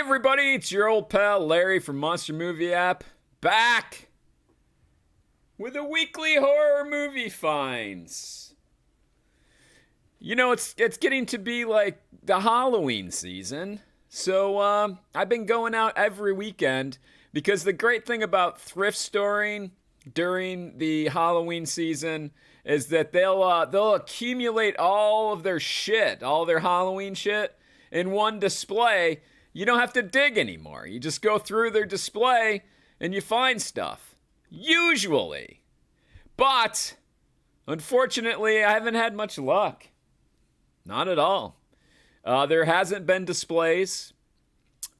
everybody, it's your old pal Larry from Monster Movie App, back with a weekly horror movie finds. You know, it's getting to be like the Halloween season, so I've been going out every weekend because the great thing about thrift storing during the Halloween season is that they'll accumulate all of their shit, all their Halloween shit, in one display. You don't have to dig anymore. You just go through their display and you find stuff. Usually. But, unfortunately, I haven't had much luck. Not at all. There hasn't been displays.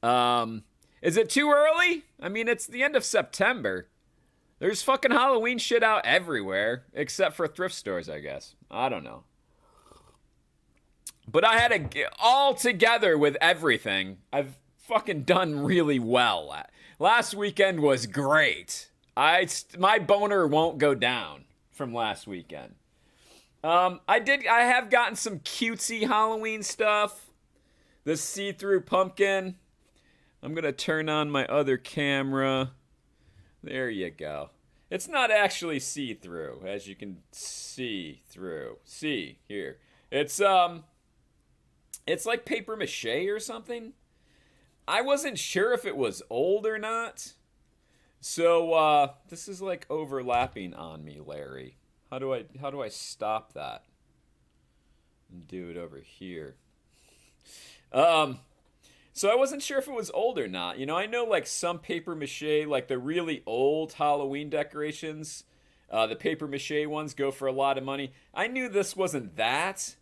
Is it too early? I mean, it's the end of September. There's fucking Halloween shit out everywhere, except for thrift stores, I guess. I don't know. But I had all together with everything. I've fucking done really well. Last weekend was great. My boner won't go down from last weekend. I have gotten some cutesy Halloween stuff. The see-through pumpkin. I'm gonna turn on my other camera. There you go. It's not actually see-through, as you can see through. See here. It's like paper mache or something. I wasn't sure if it was old or not. So this is like overlapping on me, Larry. How do I stop that? And do it over here. So I wasn't sure if it was old or not. You know, I know like some paper mache, like the really old Halloween decorations, the paper mache ones go for a lot of money. I knew this wasn't that.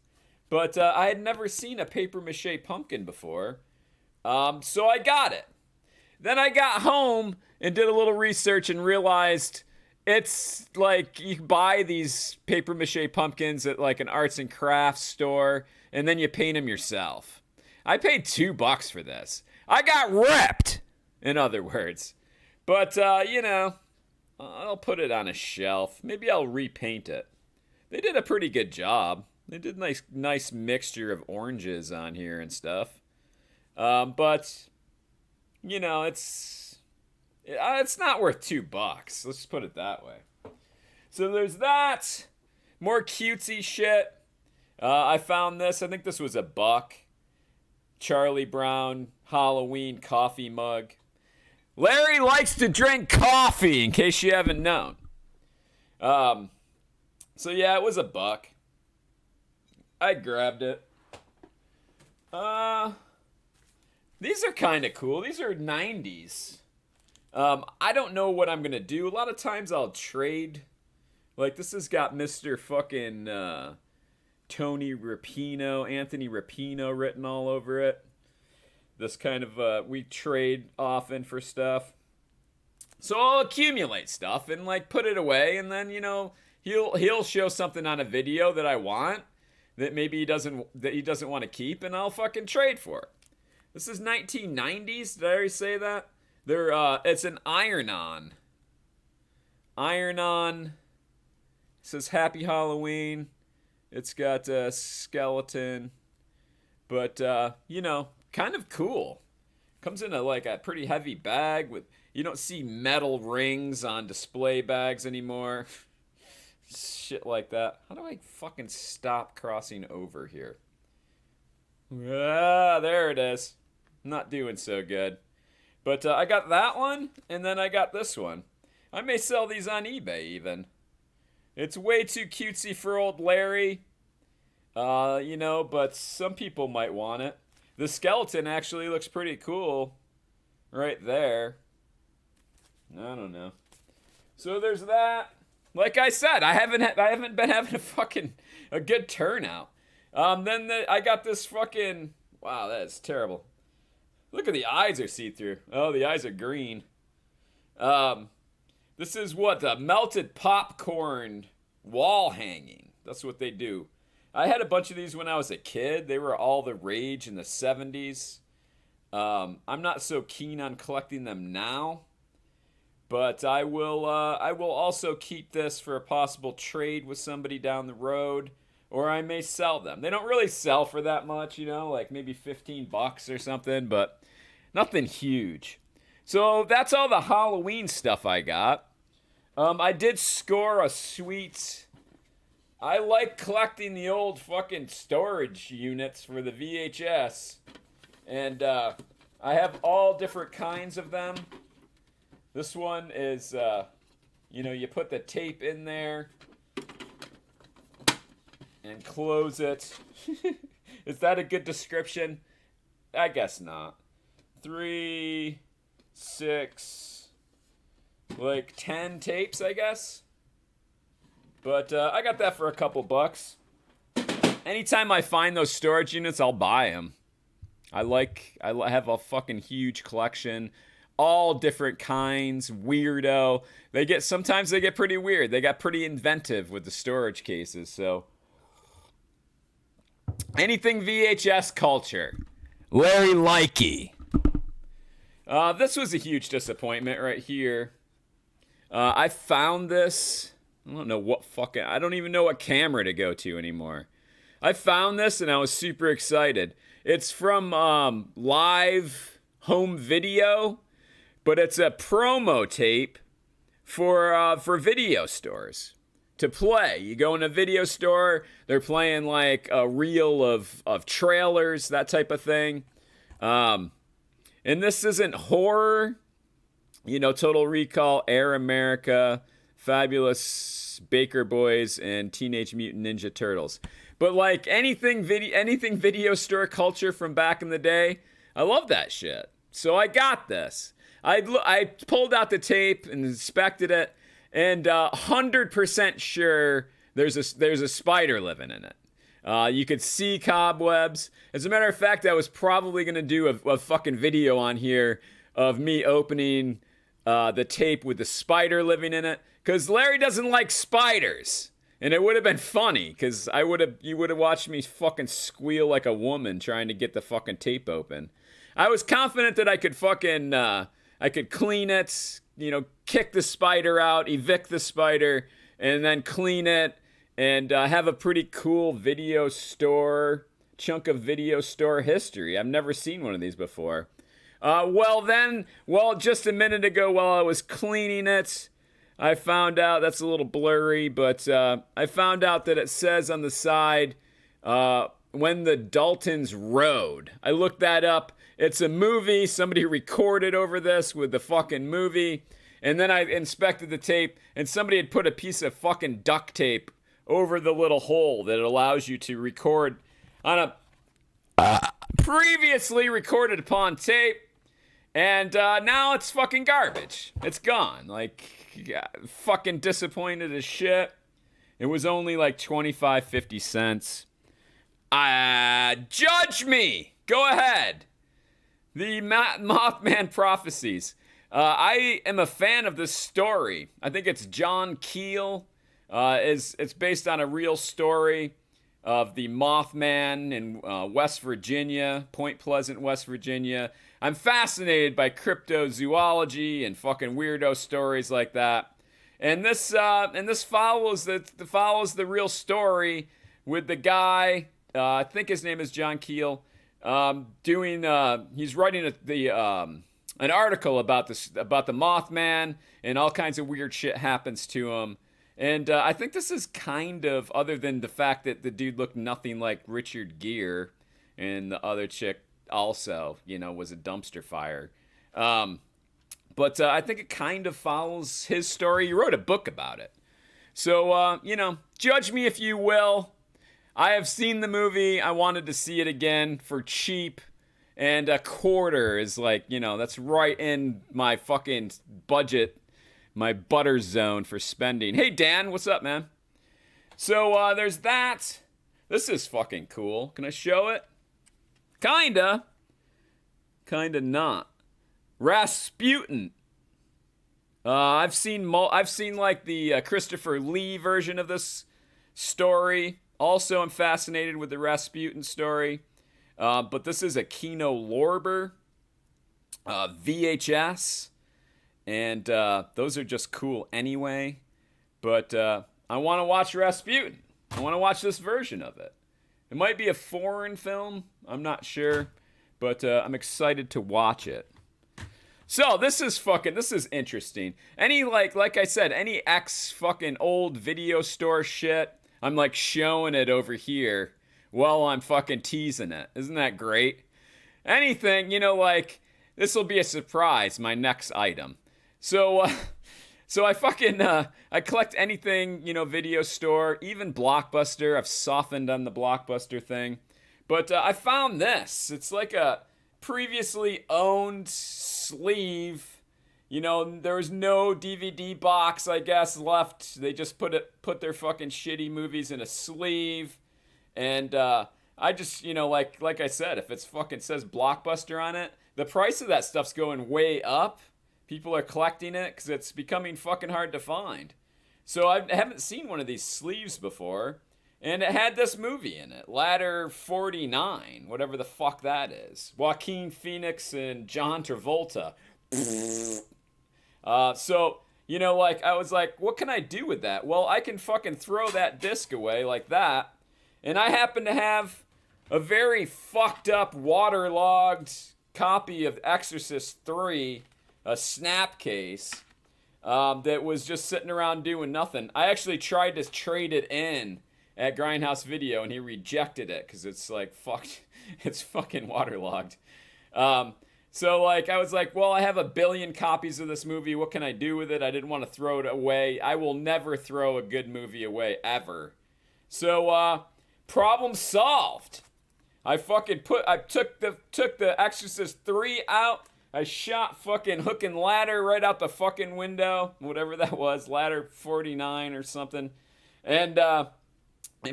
But I had never seen a paper mache pumpkin before, so I got it. Then I got home and did a little research and realized it's like you buy these paper mache pumpkins at like an arts and crafts store, and then you paint them yourself. I paid $2 for this. I got ripped, in other words. But, you know, I'll put it on a shelf. Maybe I'll repaint it. They did a pretty good job. They did a nice mixture of oranges on here and stuff. But, you know, it's not worth $2. Let's just put it that way. So there's that. More cutesy shit. I found this. I think this was $1. Charlie Brown Halloween coffee mug. Larry likes to drink coffee, in case you haven't known. So yeah, it was $1. I grabbed it. These are kind of cool. These are 90s. I don't know what I'm going to do. A lot of times I'll trade. Like, this has got Mr. fucking Anthony Rapino written all over it. This kind of, we trade often for stuff. So I'll accumulate stuff and, like, put it away. And then, you know, he'll show something on a video that I want. That maybe he doesn't want to keep, and I'll fucking trade for it. This is 1990s. Did I already say that? It's an Ironon. Ironon. It says Happy Halloween. It's got a skeleton, but you know, kind of cool. Comes in a pretty heavy bag with. You don't see metal rings on display bags anymore. Shit like that. How do I fucking stop crossing over here? Ah, there it is. Not doing so good. But I got that one, and then I got this one. I may sell these on eBay even. It's way too cutesy for old Larry. You know, but some people might want it. The skeleton actually looks pretty cool. Right there. I don't know. So there's that. Like I said, I haven't been having a good turnout. Then I got this fucking. Wow, that is terrible. Look at the eyes are see-through. Oh, the eyes are green. This is what the melted popcorn wall hanging. That's what they do. I had a bunch of these when I was a kid. They were all the rage in the 70s. I'm not so keen on collecting them now. But I will also keep this for a possible trade with somebody down the road, or I may sell them. They don't really sell for that much, you know, like maybe $15 or something, but Nothing huge. So that's all the Halloween stuff I got. I did score a sweet... I like collecting the old fucking storage units for the VHS. And I have all different kinds of them. This one is, you put the tape in there and close it. Is that a good description? I guess not. 3, 6, 10 tapes, I guess. But I got that for a couple bucks. Anytime I find those storage units, I'll buy them. I have a fucking huge collection. All different kinds, weirdo. Sometimes they get pretty weird. They got pretty inventive with the storage cases, so. Anything VHS culture. Larry Likey. This was a huge disappointment right here. I found this. I don't even know what camera to go to anymore. I found this and I was super excited. It's from Live Home Video, but it's a promo tape for video stores to play. You go in a video store, they're playing like a reel of trailers, that type of thing. And this isn't horror, Total Recall, Air America, Fabulous Baker Boys, and Teenage Mutant Ninja Turtles. But like anything video store culture from back in the day, I love that shit. So I got this. I pulled out the tape and inspected it, and 100% sure there's a spider living in it. You could see cobwebs. As a matter of fact, I was probably going to do a fucking video on here of me opening the tape with the spider living in it. Because Larry doesn't like spiders. And it would have been funny, because you would have watched me fucking squeal like a woman trying to get the fucking tape open. I was confident that I could fucking, I could clean it, kick the spider out, evict the spider, and then clean it, and have a pretty cool chunk of video store history. I've never seen one of these before. Just a minute ago while I was cleaning it, I found out, that's a little blurry, but I found out that it says on the side, When the Daltons Rode. I looked that up. It's a movie. Somebody recorded over this with the fucking movie. And then I inspected the tape, and somebody had put a piece of fucking duct tape over the little hole that allows you to record on a previously recorded upon tape. And now it's fucking garbage. It's gone. Fucking disappointed as shit. It was only like 50 cents. Judge me! Go ahead. The Mothman Prophecies. I am a fan of this story. I think it's John Keel. It's based on a real story of the Mothman in West Virginia, Point Pleasant, West Virginia. I'm fascinated by cryptozoology and fucking weirdo stories like that. And this follows the real story with the guy. I think his name is John Keel. He's writing an article about the Mothman, and all kinds of weird shit happens to him. And I think this is kind of, other than the fact that the dude looked nothing like Richard Gere, and the other chick also, was a dumpster fire. But I think it kind of follows his story. He wrote a book about it. So, judge me if you will. I have seen the movie. I wanted to see it again for cheap. And a quarter is that's right in my fucking budget, my butter zone for spending. Hey, Dan, what's up, man? So, there's that. This is fucking cool. Can I show it? Kinda not. Rasputin. I've seen the Christopher Lee version of this story. Also, I'm fascinated with the Rasputin story. But this is a Kino Lorber VHS. And those are just cool anyway. But I want to watch Rasputin. I want to watch this version of it. It might be a foreign film. I'm not sure. but I'm excited to watch it. So this is interesting. Any like I said, any fucking old video store shit, I'm like showing it over here while I'm fucking teasing it. Isn't that great? Anything, like this will be a surprise, my next item. So I fucking I collect anything, video store, even Blockbuster. I've softened on the Blockbuster thing. But I found this. It's like a previously owned sleeve. There was no DVD box, I guess, left. They just put their fucking shitty movies in a sleeve. And I just, like I said, if it's fucking says Blockbuster on it, the price of that stuff's going way up. People are collecting it because it's becoming fucking hard to find. So I haven't seen one of these sleeves before. And it had this movie in it, Ladder 49, whatever the fuck that is. Joaquin Phoenix and John Travolta. So, I was like, what can I do with that? Well, I can fucking throw that disc away like that. And I happen to have a very fucked up, waterlogged copy of Exorcist 3, a snap case, that was just sitting around doing nothing. I actually tried to trade it in at Grindhouse Video, and he rejected it because it's like fucked. It's fucking waterlogged. So I was like, well, I have a billion copies of this movie. What can I do with it? I didn't want to throw it away. I will never throw a good movie away ever. So problem solved. I took the Exorcist 3 out. I shot fucking hook and ladder right out the fucking window, whatever that was, ladder 49 or something, and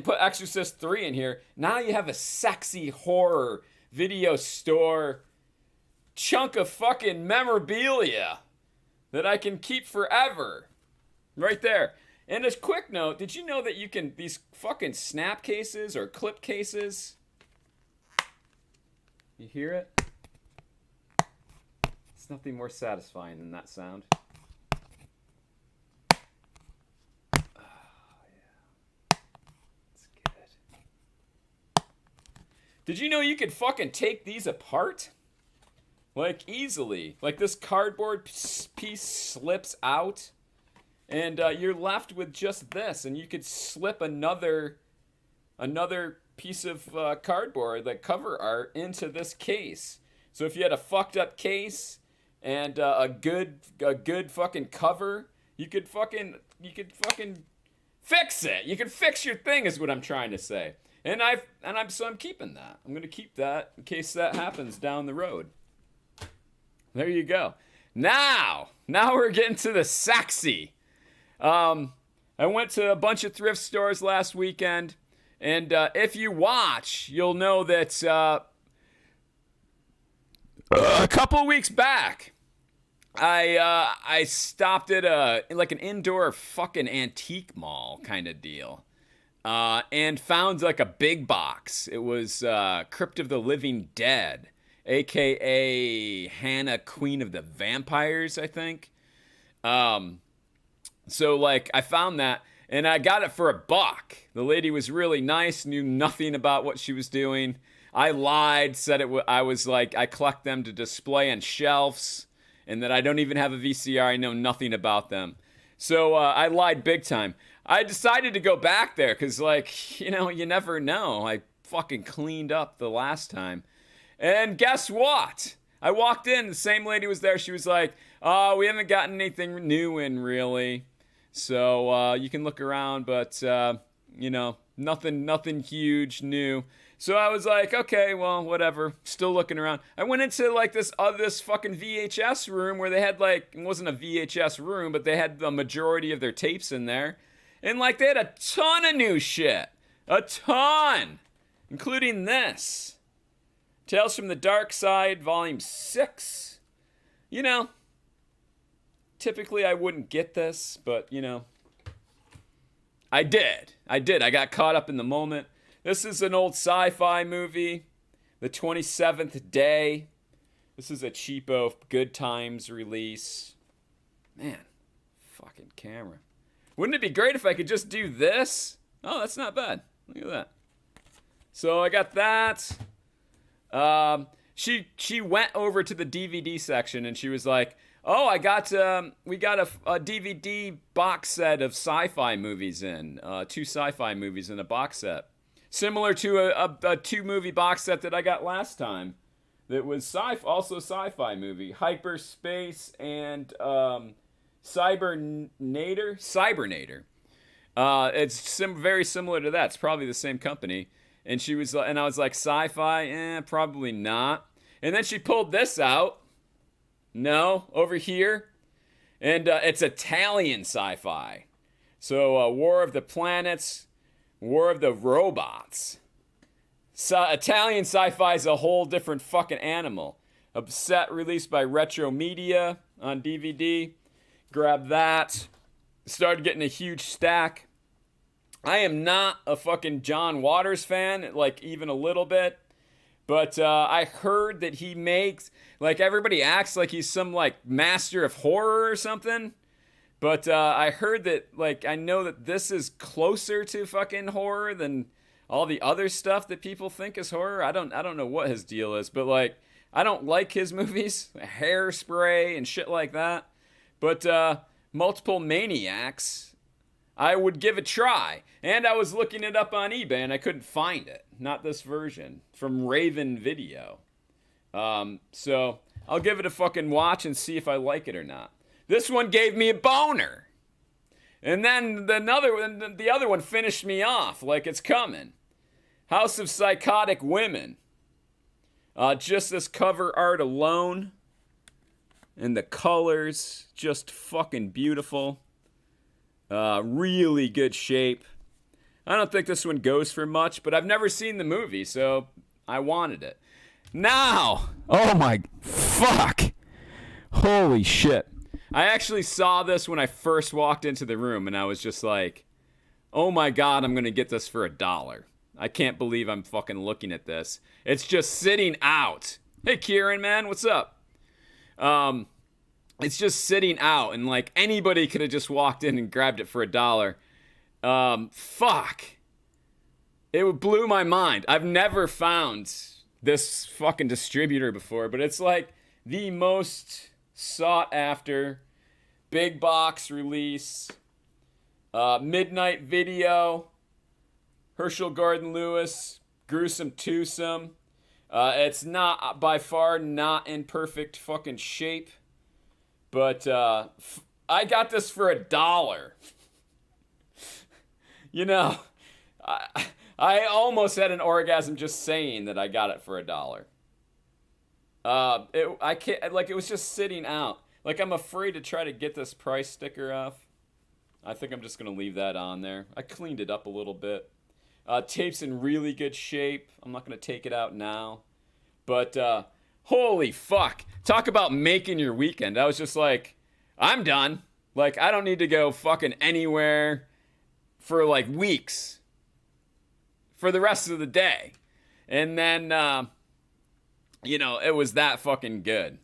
put Exorcist 3 in here. Now you have a sexy horror video store chunk of fucking memorabilia that I can keep forever. Right there. And a quick note, did you know that you can, these fucking snap cases or clip cases, you hear it? It's nothing more satisfying than that sound. Did you know you could fucking take these apart? Like, easily. Like, this cardboard piece slips out, and you're left with just this, and you could slip another piece of cardboard, like cover art, into this case. So if you had a fucked up case and a good fucking cover, you could fucking fix it. You could fix your thing, is what I'm trying to say. And I'm keeping that. I'm gonna keep that in case that happens down the road. There you go. Now we're getting to the sexy. I went to a bunch of thrift stores last weekend, and if you watch, you'll know that a couple weeks back, I stopped at an indoor fucking antique mall kind of deal. And found like a big box. It was Crypt of the Living Dead, aka Hannah, Queen of the Vampires, I think. So I found that, and I got it for $1. The lady was really nice, knew nothing about what she was doing. I lied, said I collect them to display on shelves, and that I don't even have a VCR. I know nothing about them. So I lied big time. I decided to go back there because, you never know. I fucking cleaned up the last time. And guess what? I walked in, the same lady was there. She was like, oh, we haven't gotten anything new in, really. So you can look around, but, nothing huge new. So I was like, okay, well, whatever. Still looking around. I went into this fucking VHS room where they had it wasn't a VHS room, but they had the majority of their tapes in there. And they had a ton of new shit. A ton. Including this. Tales from the Dark Side, Volume 6. Typically I wouldn't get this, but, I did. I got caught up in the moment. This is an old sci-fi movie. The 27th Day. This is a cheapo Good Times release. Man, fucking camera. Wouldn't it be great if I could just do this? Oh, that's not bad. Look at that. So I got that. she went over to the DVD section and she was like, "Oh, we got a DVD box set of sci-fi movies in, 2 sci-fi movies in a box set, similar to a 2-movie box set that I got last time. That was also sci-fi movie, Hyperspace and Cybernator. It's very similar to that. It's probably the same company." And and I was like, "Sci-fi? Probably not." And then she pulled this out. No, over here. And it's Italian sci-fi. So War of the Planets, War of the Robots. So Italian sci-fi is a whole different fucking animal. A set released by Retro Media on DVD. Grabbed that. Started getting a huge stack. I am not a fucking John Waters fan, like even a little bit. But I heard that he makes, like, everybody acts like he's some, like, master of horror or something. But I heard that, like, I know that this is closer to fucking horror than all the other stuff that people think is horror. I don't know what his deal is, but, like, I don't like his movies, Hairspray and shit like that. But Multiple Maniacs, I would give a try. And I was looking it up on eBay and I couldn't find it. Not this version. From Raven Video. So I'll give it a fucking watch and see if I like it or not. This one gave me a boner. And then the other one finished me off like it's coming. House of Psychotic Women. Just this cover art alone. And the colors, just fucking beautiful. Really good shape. I don't think this one goes for much, but I've never seen the movie, so I wanted it. Now, oh my fuck. Holy shit. I actually saw this when I first walked into the room, and I was just like, oh my god, I'm going to get this for $1. I can't believe I'm fucking looking at this. It's just sitting out. Hey, Kieran, man, what's up? It's just sitting out, and like anybody could have just walked in and grabbed it for $1. Fuck. It blew my mind. I've never found this fucking distributor before, but it's like the most sought after big box release. Midnight Video, Herschel Gordon Lewis, Gruesome Twosome. It's not, by far, not in perfect fucking shape. But I got this for $1. You know, I almost had an orgasm just saying that I got it for $1. I can't, like, it was just sitting out. Like, I'm afraid to try to get this price sticker off. I think I'm just gonna leave that on there. I cleaned it up a little bit. Tape's in really good shape. I'm not gonna take it out now. But holy fuck. Talk about making your weekend. I was just like, I'm done. Like, I don't need to go fucking anywhere for like weeks. For the rest of the day. And then, you know, it was that fucking good.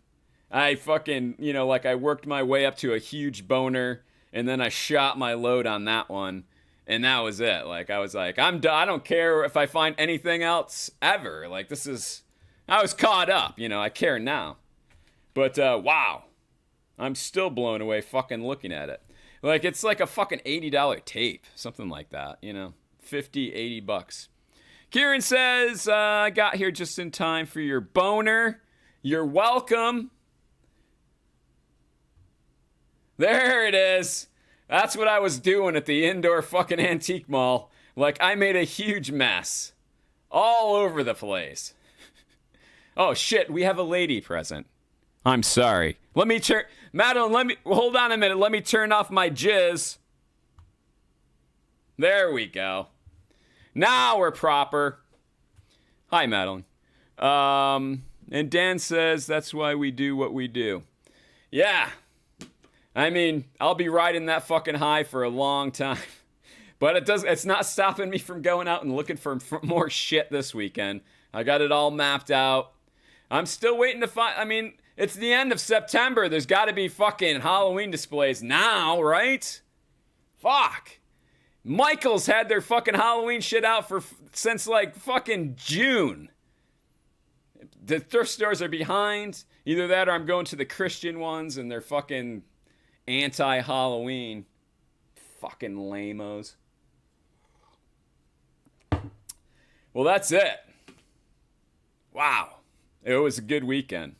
I fucking, you know, like I worked my way up to a huge boner. And then I shot my load on that one. And that was it. Like, I was like, I'm done. I don't care if I find anything else ever. Like, this is... I was caught up, you know, I care now. But, wow. I'm still blown away fucking looking at it. Like, it's like a fucking $80 tape. Something like that, you know. $50, $80. Kieran says, I got here just in time for your boner. You're welcome. There it is. That's what I was doing at the indoor fucking antique mall. Like, I made a huge mess. All over the place. Oh, shit, we have a lady present. I'm sorry. Let me turn... Madeline, hold on a minute. Let me turn off my jizz. There we go. Now we're proper. Hi, Madeline. And Dan says that's why we do what we do. Yeah. I mean, I'll be riding that fucking high for a long time. But it's not stopping me from going out and looking for more shit this weekend. I got it all mapped out. I'm still waiting to find... I mean, it's the end of September. There's got to be fucking Halloween displays now, right? Fuck. Michael's had their fucking Halloween shit out since like fucking June. the thrift stores are behind. Either that or I'm going to the Christian ones and they're fucking anti-Halloween. Fucking lamos. Well, that's it. Wow. It was a good weekend.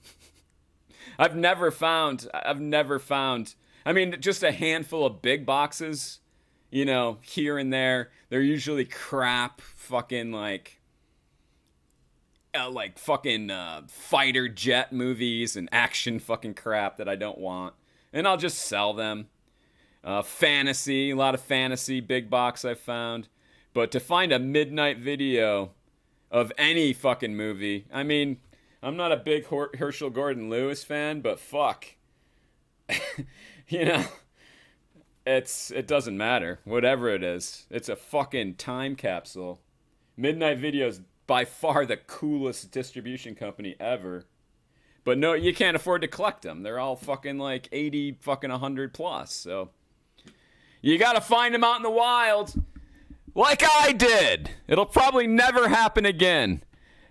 I've never found, I mean, just a handful of big boxes, you know, here and there. They're usually crap, fucking fucking fighter jet movies and action fucking crap that I don't want. And I'll just sell them. Fantasy, a lot of fantasy big box I found. But to find a midnight video of any fucking movie, I mean, I'm not a big Herschel Gordon Lewis fan, but fuck. You know, it doesn't matter. Whatever it is. It's a fucking time capsule. Midnight Video's by far the coolest distribution company ever. But no, you can't afford to collect them. They're all fucking like 80, fucking 100 plus. So you gotta find them out in the wild. Like I did. It'll probably never happen again.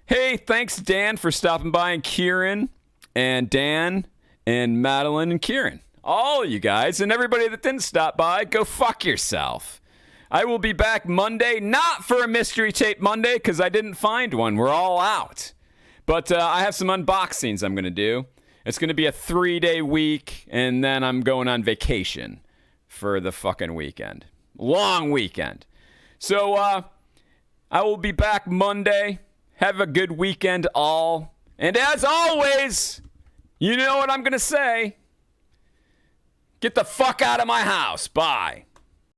Hey, thanks, Dan, for stopping by, and Kieran, and Dan, and Madeline, and Kieran. All you guys, and everybody that didn't stop by, go fuck yourself. I will be back Monday, not for a Mystery Tape Monday, because I didn't find one. We're all out. But I have some unboxings I'm going to do. It's going to be a 3-day week, and then I'm going on vacation for the fucking weekend. Long weekend. So, I will be back Monday. Have a good weekend, all. And as always, you know what I'm going to say. Get the fuck out of my house. Bye.